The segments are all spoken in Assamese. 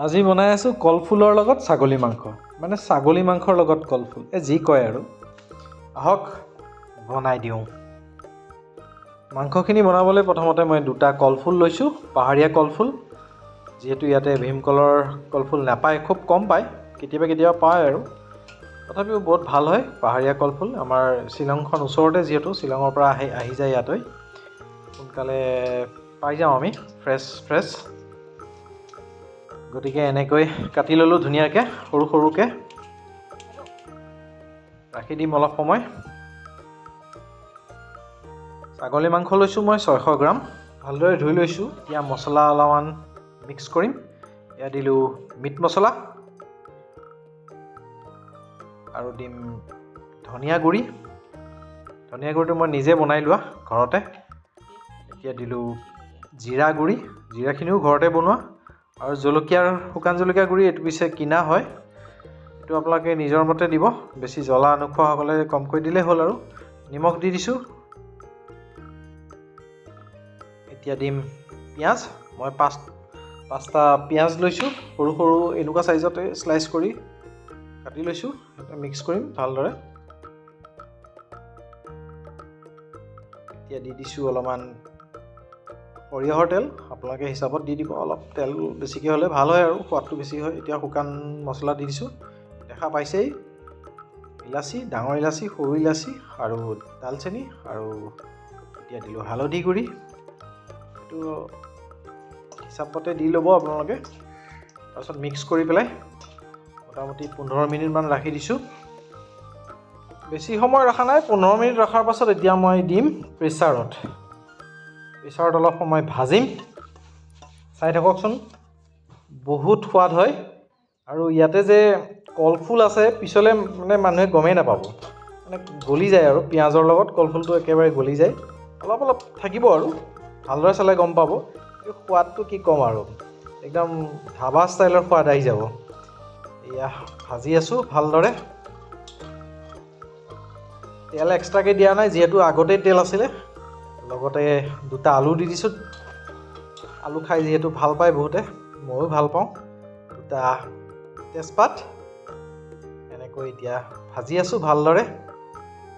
আজি বনাই আছোঁ কলফুলৰ লগত ছাগলী মাংস, মানে ছাগলী মাংসৰ লগত কলফুল, যি কয় আৰু। আহক বনাই দিওঁ। মাংসখিনি বনাবলৈ প্ৰথমতে মই দুটা কলফুল লৈছোঁ, পাহাৰীয়া কলফুল। যিহেতু ইয়াতে ভীমকলৰ কলফুল নাপায়, খুব কম পায়, কেতিয়াবা পায় আৰু। তথাপিও বহুত ভাল হয় পাহাৰীয়া কলফুল। আমাৰ শ্বিলংখন ওচৰতে, যিহেতু শ্বিলঙৰ পৰা আহি যায় ইয়াতে, সোনকালে পাই যাওঁ আমি ফ্ৰেছ। গতিকে এনেকৈ কাটি ল'লোঁ ধুনীয়াকৈ, সৰুকৈ ৰাখি দিম অলপ সময়। ছাগলী মাংস লৈছোঁ মই 600 গ্ৰাম, ভালদৰে ধুই লৈছোঁ। এতিয়া মছলা অলপমান মিক্স কৰিম। এয়া দিলোঁ মিট মছলা আৰু দিম ধনিয়া গুড়িটো মই নিজে বনাই লোৱা ঘৰতে। এতিয়া দিলোঁ জিৰা গুড়ি, জিৰাখিনিও ঘৰতে বনোৱা। আৰু শুকান জলকীয়া গুড়ি, এইটো পিছে কিনা হয়, এইটো আপোনালোকে নিজৰ মতে দিব। বেছি জ্বলা নোখোৱাসকলে কমকৈ দিলেই হ'ল আৰু। নিমখ দি দিছোঁ। এতিয়া দিম পিঁয়াজ। মই পাঁচটা পিঁয়াজ লৈছোঁ, সৰু এনেকুৱা চাইজতে শ্লাইচ কৰি কাটি লৈছোঁ। মিক্স কৰিম ভালদৰে। এতিয়া দি দিছোঁ অলপমান সৰিয়হৰ তেল, আপোনালোকে হিচাপত দি দিব। অলপ তেল বেছিকৈ হ'লে ভাল হয় আৰু সোৱাদটো বেছি হয়। এতিয়া শুকান মছলা দি দিছোঁ, দেখা পাইছেই। ইলাচি, ডাঙৰ ইলাচি, সৰু ইলাচি আৰু দালচেনি। আৰু এতিয়া দিলোঁ হালধি গুড়ি, এইটো হিচাপতে দি ল'ব আপোনালোকে। তাৰপিছত মিক্স কৰি পেলাই মোটামুটি 15 মিনিটমান ৰাখি দিছোঁ। বেছি সময় ৰখা নাই, 15 মিনিট ৰখাৰ পাছত এতিয়া মই দিম প্ৰেছাৰত অলপ সময় ভাজিম। চাই থাককচোন, বহুত সোৱাদ হয়। আৰু ইয়াতে যে কলফুল আছে, পিছলৈ মানে মানুহে গমেই নাপাব, মানে গলি যায় আৰু পিঁয়াজৰ লগত কলফুলটো একেবাৰে গলি যায়। অলপ থাকিব আৰু, ভালদৰে চালে গম পাব। এই সোৱাদটো কি ক'ম আৰু, একদম ধাবা ষ্টাইলৰ সোৱাদ আহি যাব। এয়া ভাজি আছোঁ ভালদৰে। তেল এক্সট্ৰাকৈ দিয়া নাই, যিহেতু আগতেই তেল আছিলে। লগতে দুটা আলু দি দিছোঁ। আলু খাই যিহেতু ভাল পায় বহুতে, ময়ো ভাল পাওঁ। দুটা তেজপাত, এনেকৈ এতিয়া ভাজি আছোঁ ভালদৰে।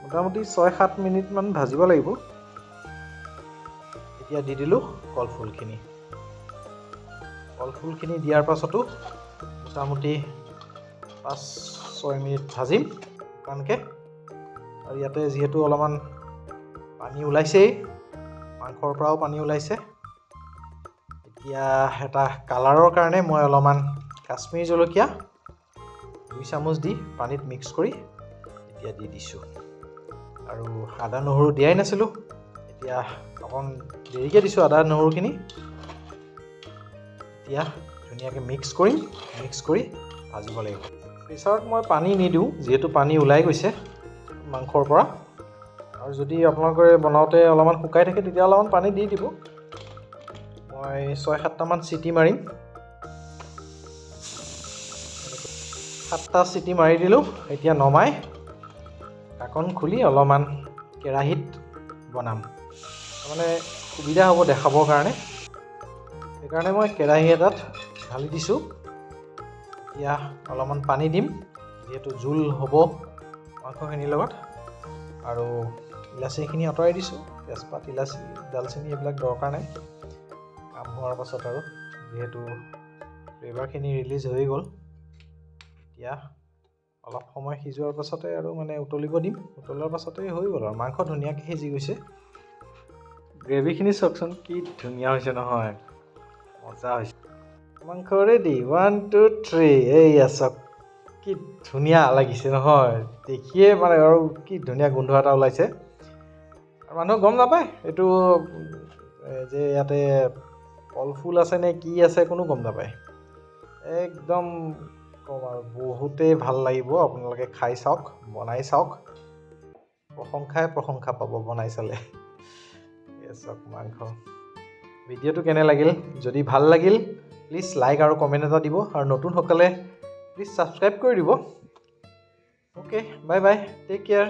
মোটামুটি 6-7 মিনিটমান ভাজিব লাগিব। এতিয়া দি দিলোঁ কলফুলখিনি দিয়াৰ পাছতো মোটামুটি 5-6 মিনিট ভাজিম শুকানকৈ। আৰু ইয়াতে যিহেতু অলপমান পানী ওলাইছেই, মাংসৰ পৰাও পানী ওলাইছে। এতিয়া এটা কালাৰৰ কাৰণে মই অলপমান কাশ্মীৰী জলকীয়া 2 চামুচ দি পানীত মিক্স কৰি এতিয়া দি দিছোঁ। আৰু আদা নহৰু দিয়াই নাছিলোঁ, এতিয়া অকণ দেৰিকৈ দিছোঁ আদা নহৰুখিনি। এতিয়া ধুনীয়াকৈ মিক্স কৰি ভাজিব লাগিব। প্ৰেছাৰত মই পানী নিদিওঁ, যিহেতু পানী ওলাই গৈছে মাংসৰ পৰা। আৰু যদি আপোনালোকে বনাওঁতে অলপমান শুকাই থাকে, তেতিয়া অলপমান পানী দি দিব। মই 6-7টামান চিটি মাৰিম। 7টা চিটি মাৰি দিলোঁ। এতিয়া নমাই ঢাকন খুলি অলপমান কেৰাহীত বনাম, মানে সুবিধা হ'ব দেখাবৰ কাৰণে। সেইকাৰণে মই কেৰাহী এটাত ঢালি দিছোঁ। এতিয়া অলপমান পানী দিম, যিহেতু জোল হ'ব মাংসখিনিৰ লগত। আৰু ইলাচিখিনি আঁতৰাই দিছোঁ। তেজপাত, ইলাচি, দালচেনি এইবিলাক দৰকাৰ নাই। কাম হোৱাৰ পাছত আৰু যিহেতু ফ্লেভাৰখিনি ৰিলিজ হৈ গ'ল, এতিয়া অলপ সময় সিজোৱাৰ পাছতে আৰু মানে উতলিব দিম। উতলোৱাৰ পাছতেই হৈ গ'ল আৰু, মাংস ধুনীয়াকৈ সিজি গৈছে। গ্ৰেভিখিনি চাওকচোন, কি ধুনীয়া হৈছে নহয়, মজা হৈছে। মাংস ৰেডি, 1 2 3। এইয়া চাওক, কি ধুনীয়া লাগিছে নহয়, দেখিয়ে মানে আৰু কি ধুনীয়া গোন্ধ এটা ওলাইছে। আৰু মানুহে গম নাপায় এইটো যে ইয়াতে কলফুল আছে নে কি আছে, কোনো গম নাপায়। একদম ক'ম আৰু, বহুতেই ভাল লাগিব। আপোনালোকে খাই চাওক, বনাই চাওক, প্ৰশংসা পাব বনাই চালে। চাওক মাংস। ভিডিঅ'টো কেনে লাগিল? যদি ভাল লাগিল প্লিজ লাইক আৰু কমেণ্ট এটা দিব। আৰু নতুনসকলে প্লিজ ছাবস্ক্ৰাইব কৰি দিব। Okay, bye bye, take care.